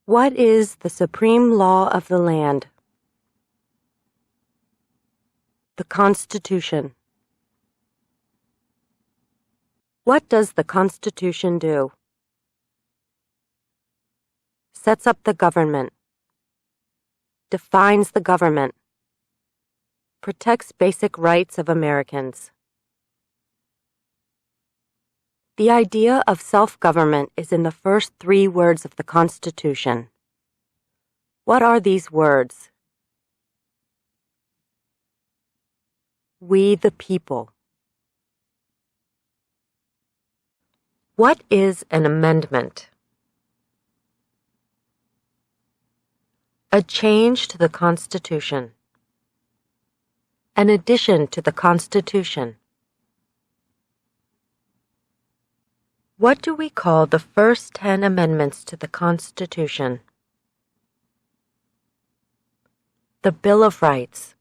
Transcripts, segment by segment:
What is the supreme law of the land? The Constitution. What does the Constitution do? Sets up the government. Defines the government. Protects basic rights of Americans. The idea of self-government is in the first 3 words of the Constitution. What are these words? We the people. What is an amendment? A change to the Constitution. An addition to the Constitution. What do we call the first 10 amendments to the Constitution? The Bill of Rights.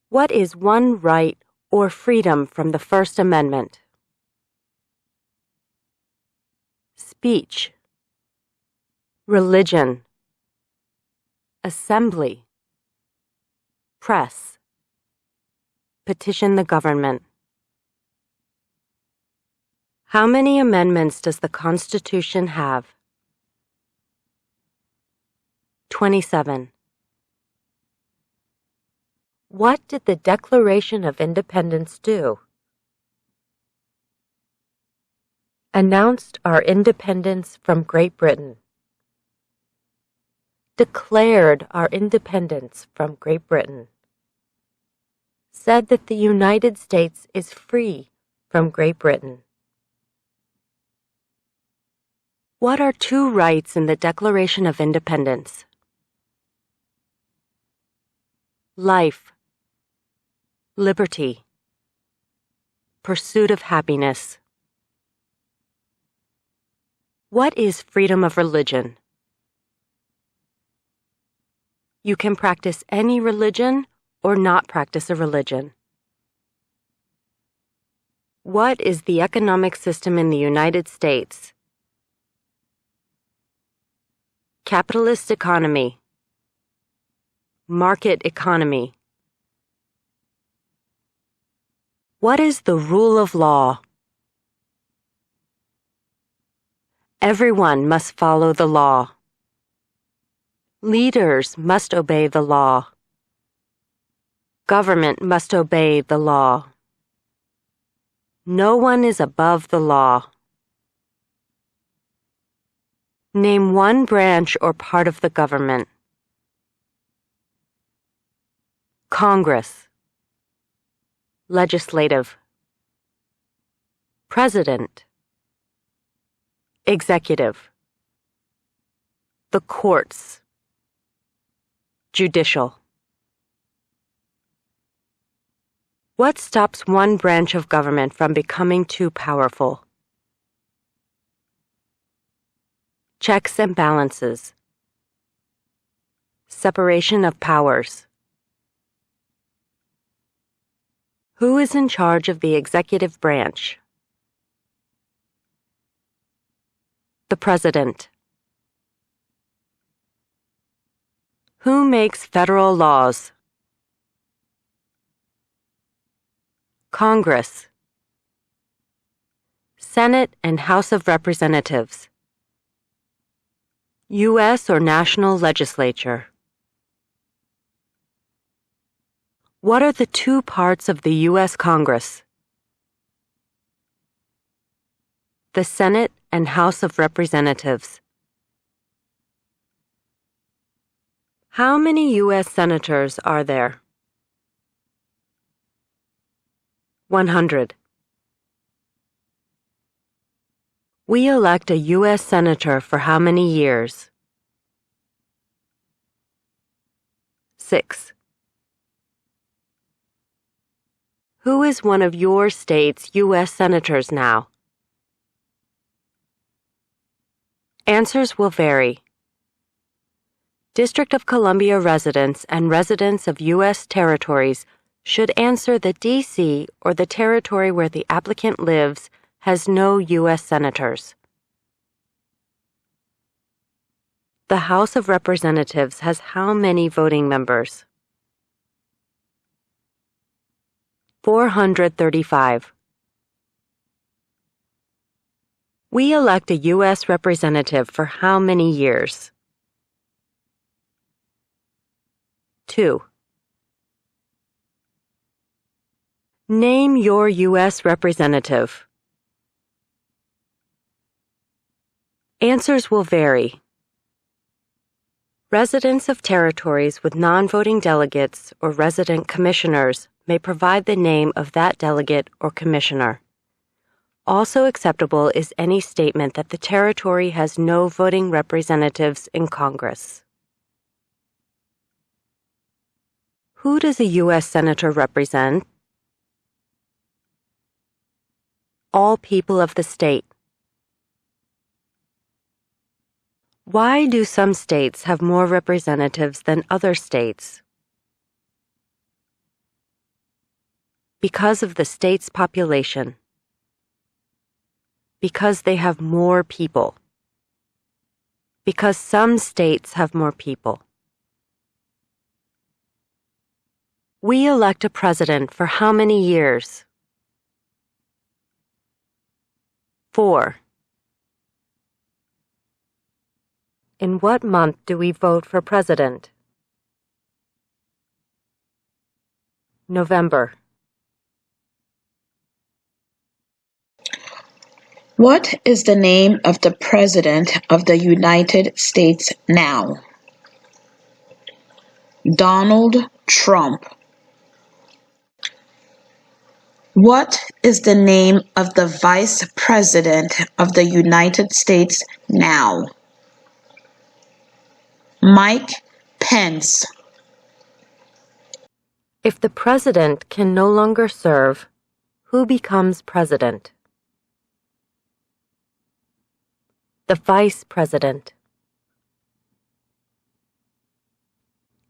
What is one right or freedom from the First Amendment? Speech. Religion. Assembly. Press. Petition the government. How many amendments does the Constitution have? 27. What did the Declaration of Independence do? Announced our independence from Great Britain. Declared our independence from Great Britain. Said that the United States is free from Great Britain. What are 2 rights in the Declaration of Independence? Life. Liberty. Pursuit of happiness. What is freedom of religion? You can practice any religion or not practice a religion. What is the economic system in the United States? Capitalist economy. Market economy. What is the rule of law? Everyone must follow the law. Leaders must obey the law. Government must obey the law. No one is above the law. Name one branch or part of the government. Congress. Legislative. President. Executive. The courts. Judicial. What stops one branch of government from becoming too powerful? Checks and balances. Separation of powers. Who is in charge of the executive branch? The President. Who makes federal laws? Congress. Senate and House of Representatives. U.S. or national legislature. What are the 2 parts of the U.S. Congress? The Senate and House of Representatives. How many U.S. senators are there? 100. We elect a U.S. senator for how many years? 6. Who is one of your state's U.S. senators now? Answers will vary. District of Columbia residents and residents of U.S. territories should answer that D.C. or the territory where the applicant lives has no U.S. senators. The House of Representatives has how many voting members? 435. We elect a U.S. representative for how many years? 2. Name your U.S. representative. Answers will vary. Residents of territories with non-voting delegates or resident commissioners may provide the name of that delegate or commissioner. Also acceptable is any statement that the territory has no voting representatives in Congress. Who does a U.S. Senator represent? All people of the state. Why do some states have more representatives than other states? Because of the state's population. Because they have more people. Because some states have more people. We elect a president for how many years? 4. In what month do we vote for president? November. What is the name of the President of the United States now? Donald Trump. What is the name of the Vice President of the United States now? Mike Pence. If the president can no longer serve, who becomes president? The vice president.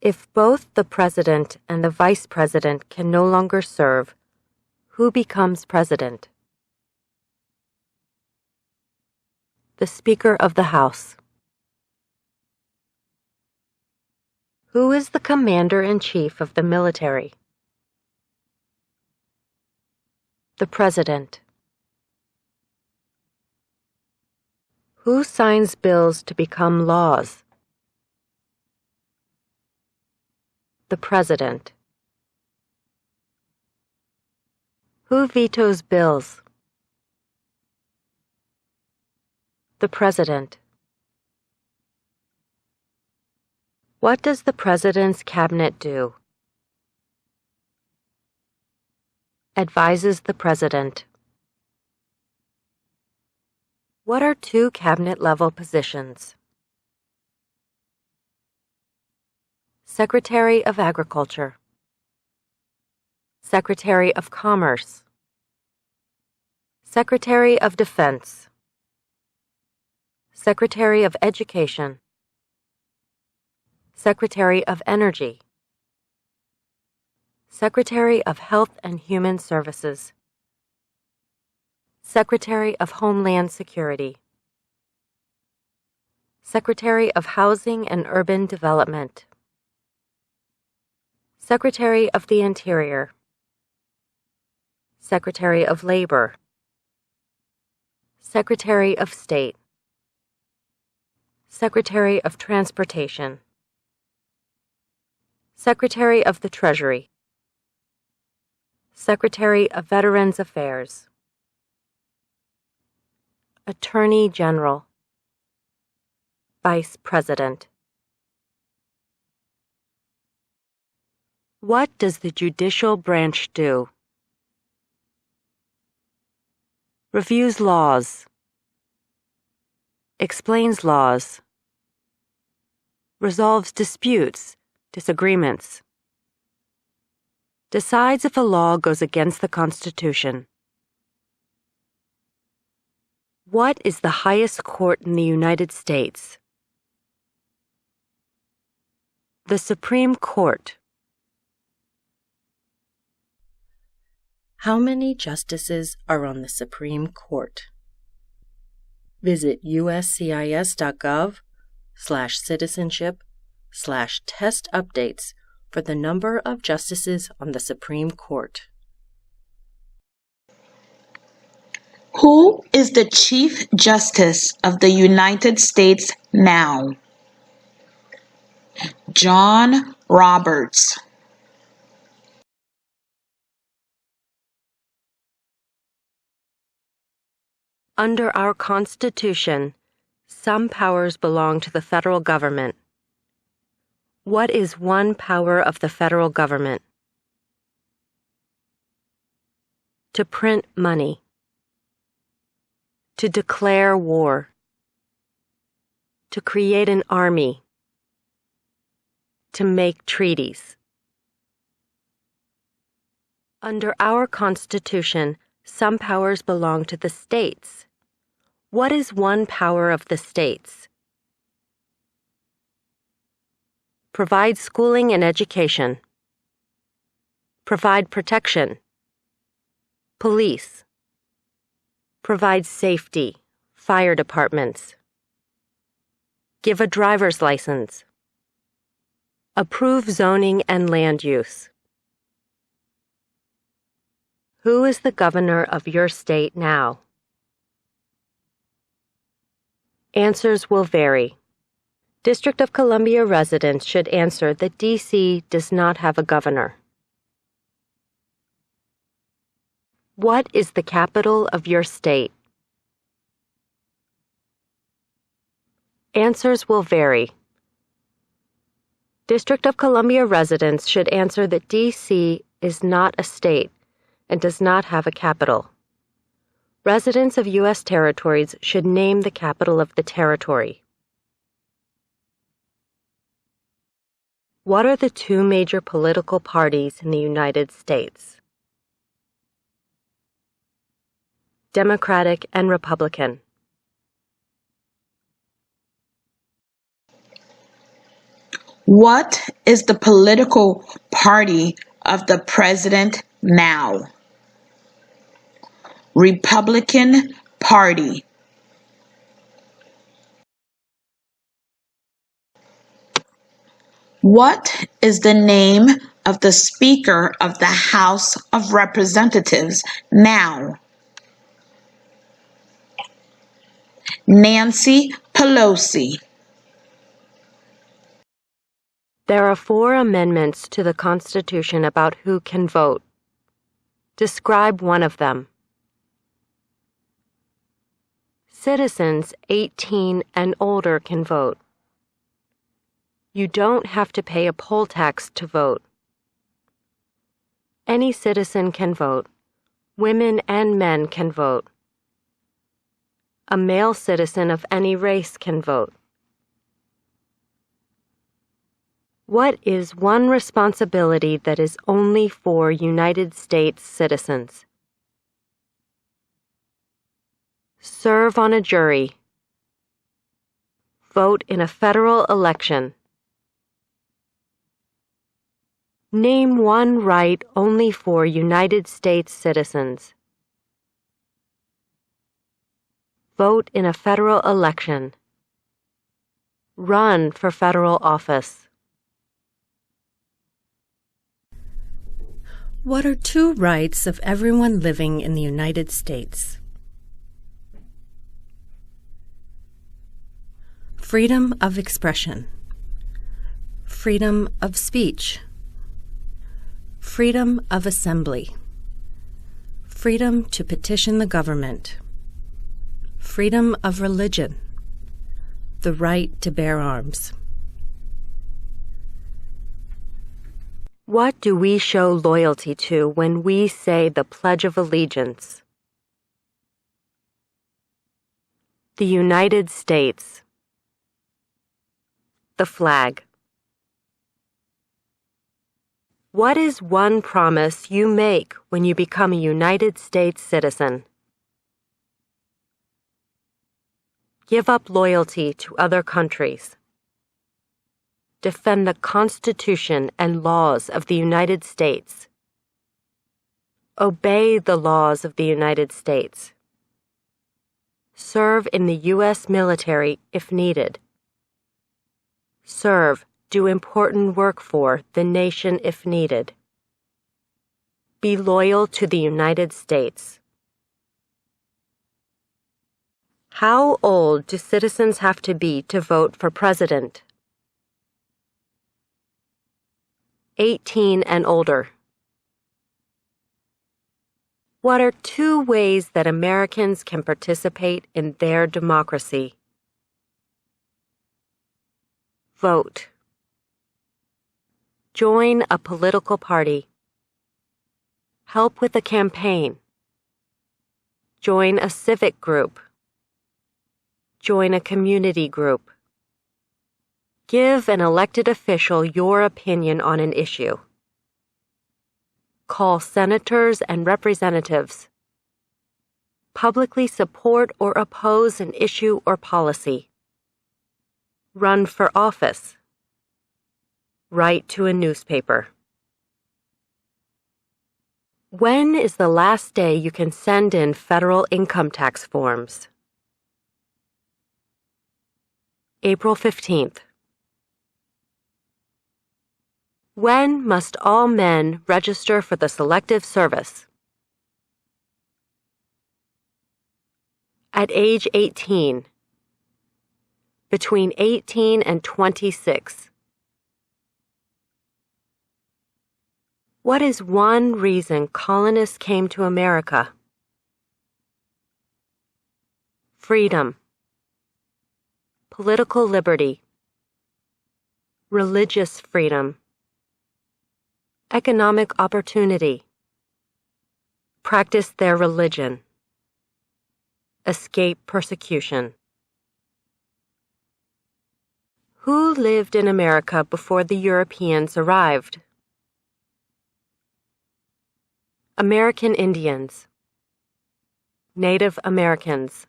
If both the president and the vice president can no longer serve, who becomes president? The Speaker of the House. Who is the commander-in-chief of the military? The President. Who signs bills to become laws? The President. Who vetoes bills? The President. What does the President's cabinet do? Advises the President. What are two cabinet-level positions? Secretary of Agriculture. Secretary of Commerce. Secretary of Defense. Secretary of Education. Secretary of Energy. Secretary of Health and Human Services. Secretary of Homeland Security. Secretary of Housing and Urban Development. Secretary of the Interior. Secretary of Labor. Secretary of State. Secretary of Transportation. Secretary of the Treasury. Secretary of Veterans Affairs. Attorney General. Vice President. What does the judicial branch do? Reviews laws. Explains laws. Resolves disputes, disagreements. Decides if a law goes against the Constitution. What is the highest court in the United States? The Supreme Court. How many justices are on the Supreme Court? Visit uscis.gov/. US.gov/citizenship/test updates for the number of justices on the Supreme Court. Who is the Chief Justice of the United States now? John Roberts. Under our Constitution, some powers belong to the federal government. What is one power of the federal government? To print money. To declare war. To create an army. To make treaties. Under our Constitution, some powers belong to the states. What is one power of the states? Provide schooling and education. Provide protection. Police. Provide safety, fire departments. Give a driver's license. Approve zoning and land use. Who is the governor of your state now? Answers will vary. District of Columbia residents should answer that D.C. does not have a governor. What is the capital of your state? Answers will vary. District of Columbia residents should answer that D.C. is not a state and does not have a capital. Residents of U.S. territories should name the capital of the territory. What are the two major political parties in the United States? Democratic and Republican. What is the political party of the president now? Republican Party. What is the name of the Speaker of the House of Representatives now? Nancy Pelosi. There are 4 amendments to the Constitution about who can vote. Describe one of them. Citizens 18 and older can vote. You don't have to pay a poll tax to vote. Any citizen can vote. Women and men can vote. A male citizen of any race can vote. What is one responsibility that is only for United States citizens? Serve on a jury. Vote in a federal election. Name one right only for United States citizens. Vote in a federal election. Run for federal office. What are 2 rights of everyone living in the United States? Freedom of expression. Freedom of speech. Freedom of assembly. Freedom to petition the government. Freedom of religion. The right to bear arms. What do we show loyalty to when we say the Pledge of Allegiance? The United States. The flag. What is one promise you make when you become a United States citizen? Give up loyalty to other countries. Defend the Constitution and laws of the United States. Obey the laws of the United States. Serve in the U.S. military if needed. serve, do important work for the nation if needed. Be loyal to the United States. How old do citizens have to be to vote for president? 18 and older. What are 2 ways that Americans can participate in their democracy? Vote. Join a political party. Help with a campaign. Join a civic group. Join a community group. Give an elected official your opinion on an issue. Call senators and representatives. Publicly support or oppose an issue or policy. Run for office. Write to a newspaper. When is the last day you can send in federal income tax forms? April 15th. When must all men register for the Selective Service? At age 18. Between 18 and 26. What is one reason colonists came to America? Freedom. Political liberty. Religious freedom. Economic opportunity. Practice their religion. Escape persecution. Who lived in America before the Europeans arrived? American Indians. Native Americans.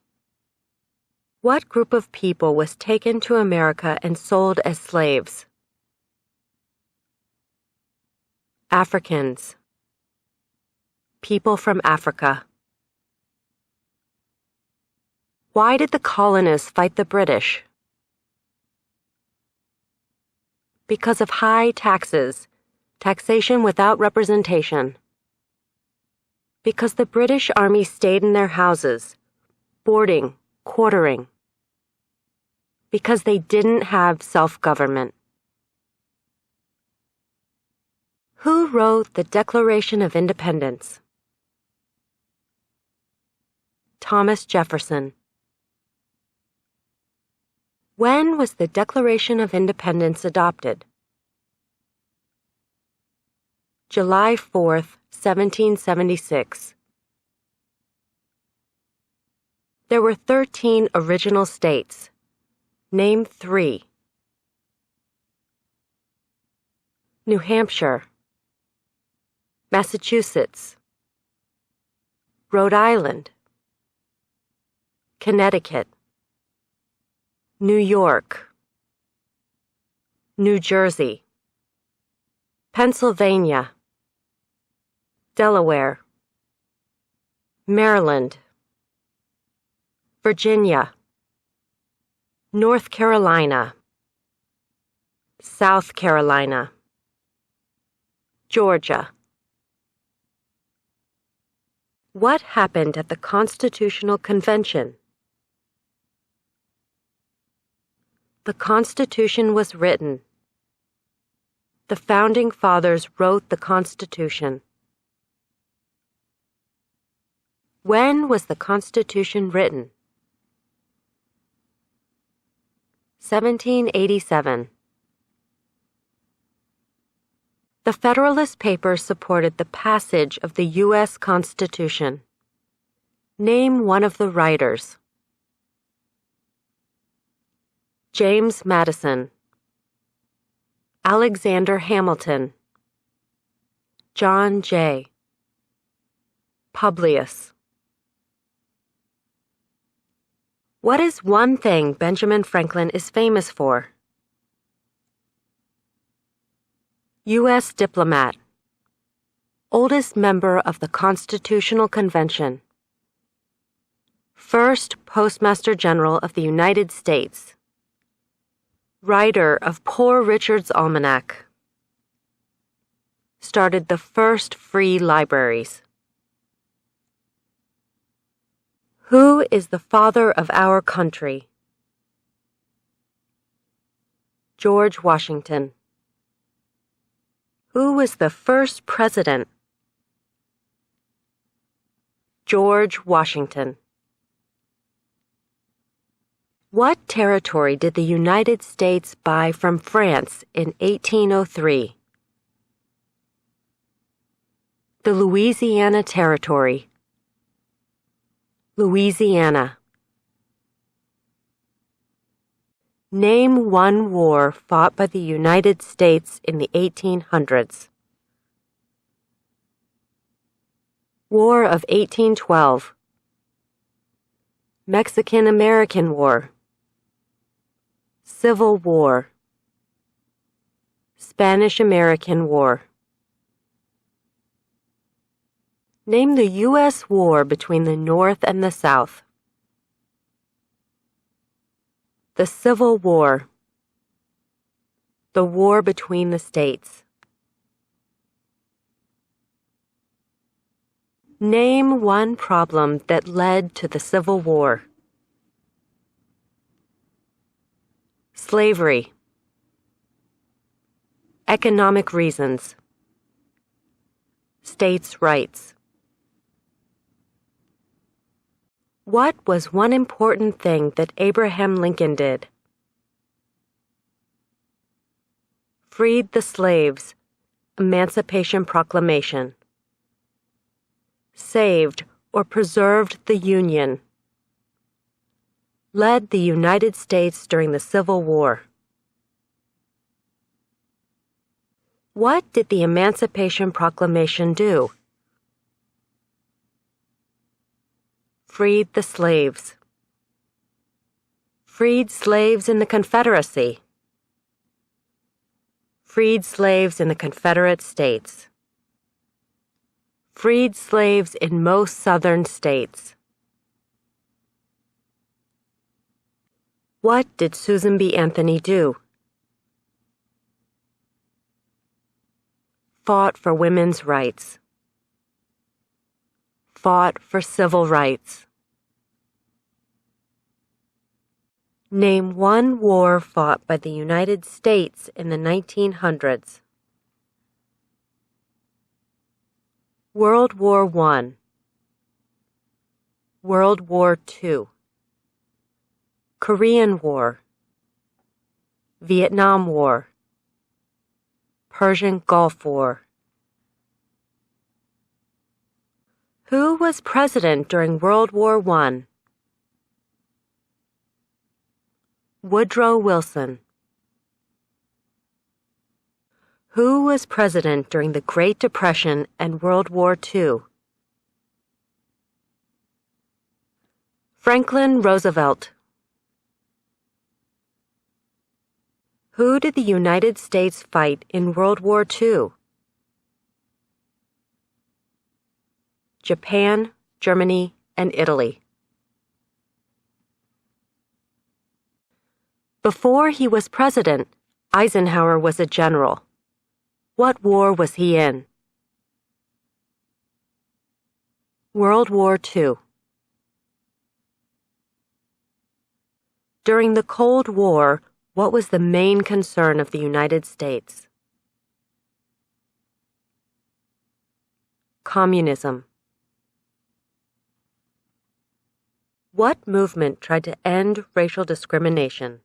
What group of people was taken to America and sold as slaves? Africans. People from Africa. Why did the colonists fight the British? Because of high taxes, taxation without representation. Because the British Army stayed in their houses, boarding, quartering. Because they didn't have self-government. Who wrote the Declaration of Independence? Thomas Jefferson. When was the Declaration of Independence adopted? July 4th, 1776. There were 13 original states. Name 3. New Hampshire. Massachusetts. Rhode Island. Connecticut. New York. New Jersey. Pennsylvania. Delaware. Maryland. Virginia. North Carolina. South Carolina. Georgia. What happened at the Constitutional Convention? The Constitution was written. The Founding Fathers wrote the Constitution. When was the Constitution written? 1787. The Federalist Papers supported the passage of the U.S. Constitution. Name one of the writers. James Madison. Alexander Hamilton. John Jay. Publius. What is one thing Benjamin Franklin is famous for? U.S. diplomat. Oldest member of the Constitutional Convention. First Postmaster General of the United States. Writer of Poor Richard's Almanac. Started the first free libraries. Who is the father of our country? George Washington. Who was the first president? George Washington. What territory did the United States buy from France in 1803? The Louisiana Territory. Louisiana. Name one war fought by the United States in the 1800s. War of 1812. Mexican-American War. Civil War. Spanish-American War. Name the U.S. war between the North and the South. The Civil War. The war between the states. Name one problem that led to the Civil War. Slavery. Economic reasons. States' rights. What was one important thing that Abraham Lincoln did? Freed the slaves. Emancipation Proclamation. Saved or preserved the Union. Led the United States during the Civil War. What did the Emancipation Proclamation do? Freed the slaves. Freed slaves in the Confederacy. Freed slaves in the Confederate States. Freed slaves in most southern states. What did Susan B. Anthony do? Fought for women's rights. Fought for civil rights. Name one war fought by the United States in the 1900s. World War I. World War II. Korean War. Vietnam War. Persian Gulf War. Who was president during World War I? Woodrow Wilson. Who was president during the Great Depression and World War II? Franklin Roosevelt. Who did the United States fight in World War II? Japan, Germany, and Italy. Before he was president, Eisenhower was a general. What war was he in? World War II. During the Cold War, what was the main concern of the United States? Communism. What movement tried to end racial discrimination?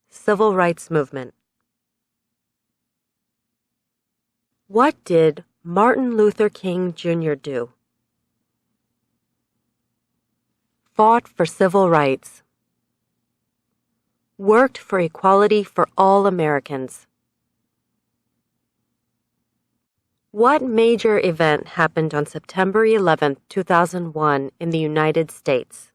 Civil Rights Movement. What did Martin Luther King Jr. do? Fought for civil rights. Worked for equality for all Americans. What major event happened on September 11, 2001 in the United States?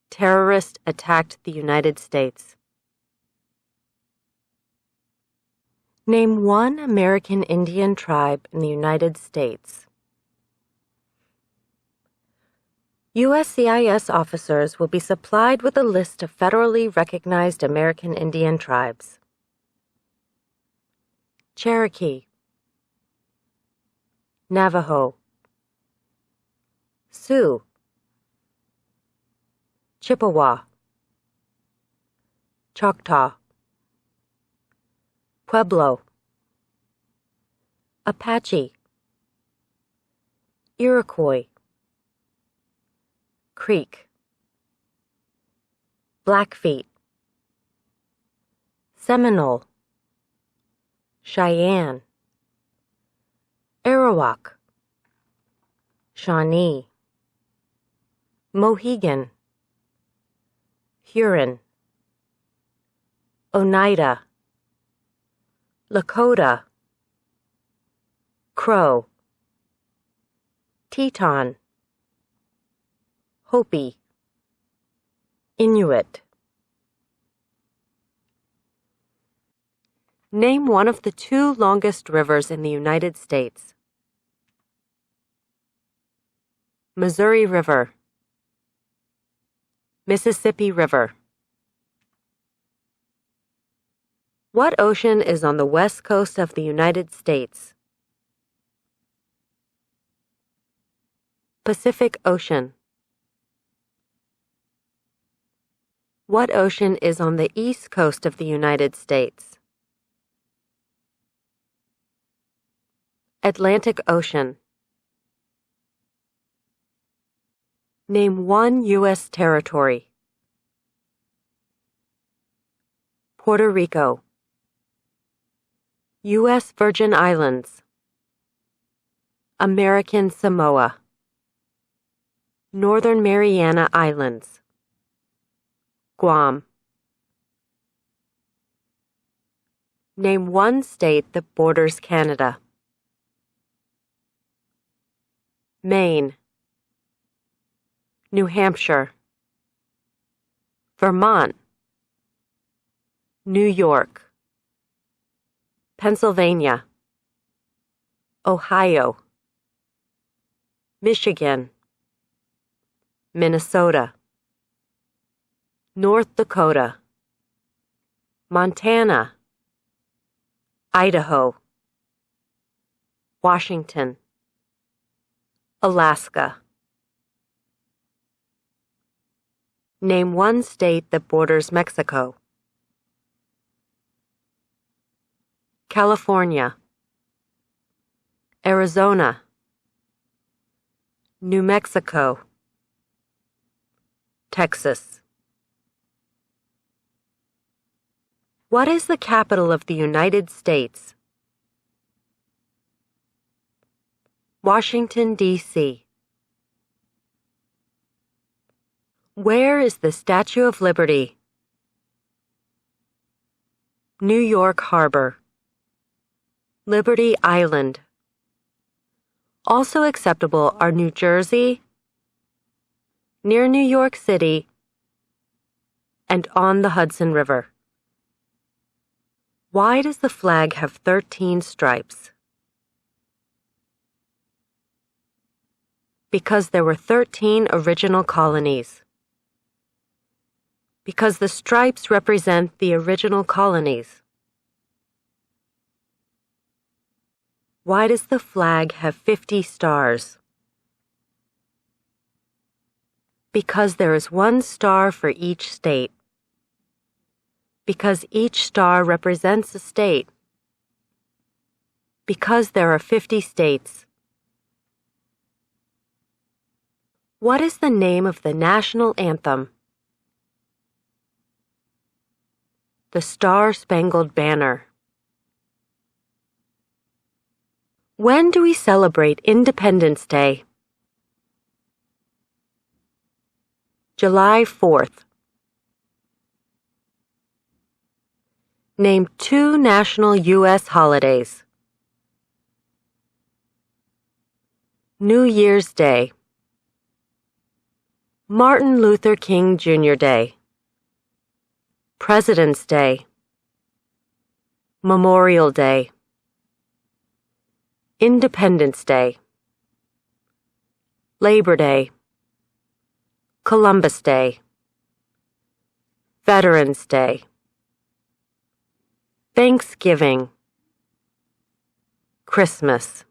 Terrorists attacked the United States. Name one American Indian tribe in the United States. USCIS officers will be supplied with a list of federally recognized American Indian tribes. Cherokee, Navajo, Sioux, Chippewa, Choctaw, Pueblo, Apache, Iroquois, Creek, Blackfeet, Seminole, Cheyenne, Arawak, Shawnee, Mohegan, Huron, Oneida, Lakota, Crow, Teton, Hopi, Inuit. Name one of the two longest rivers in the United States. Missouri River, Mississippi River. What ocean is on the west coast of the United States? Pacific Ocean. What ocean is on the east coast of the United States? Atlantic Ocean. Name one U.S. territory. Puerto Rico, U.S. Virgin Islands, American Samoa, Northern Mariana Islands, Guam. Name one state that borders Canada. Maine, New Hampshire, Vermont, New York, Pennsylvania, Ohio, Michigan, Minnesota, North Dakota, Montana, Idaho, Washington, Alaska. Name one state that borders Mexico. California, Arizona, New Mexico, Texas. What is the capital of the United States? Washington, D.C. Where is the Statue of Liberty? New York Harbor, Liberty Island. Also acceptable are New Jersey, near New York City, and on the Hudson River. Why does the flag have 13 stripes? Because there were 13 original colonies. Because the stripes represent the original colonies. Why does the flag have 50 stars? Because there is one star for each state. Because each star represents a state. Because there are 50 states. What is the name of the national anthem? The Star-Spangled Banner. When do we celebrate Independence Day? July 4th. Name two national U.S. holidays. New Year's Day, Martin Luther King Jr. Day, President's Day, Memorial Day, Independence Day, Labor Day, Columbus Day, Veterans Day, Thanksgiving, Christmas.